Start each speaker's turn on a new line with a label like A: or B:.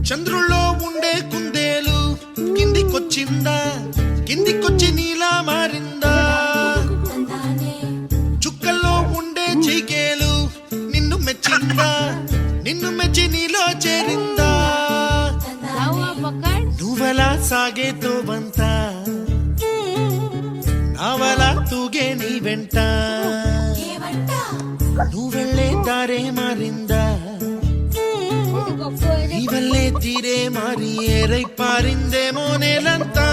A: చంద్రుల్లో ఉండే కుందేలు కిందికొచ్చిందా, కిందికొచ్చి నీలా మారిందా? చుక్కల్లో ఉండే చీకేలు నిన్ను మెచ్చిందా, నిన్ను మెచ్చి నీలో చేరిందా? నువ్వలా సాగేతో బంత, నావలా తూగే నీ వెంట. నువ్వెళ్ళే దారే మారిందా, నీవల్లే తీరే మారి ఏరై పారిందేమో నేలంతా.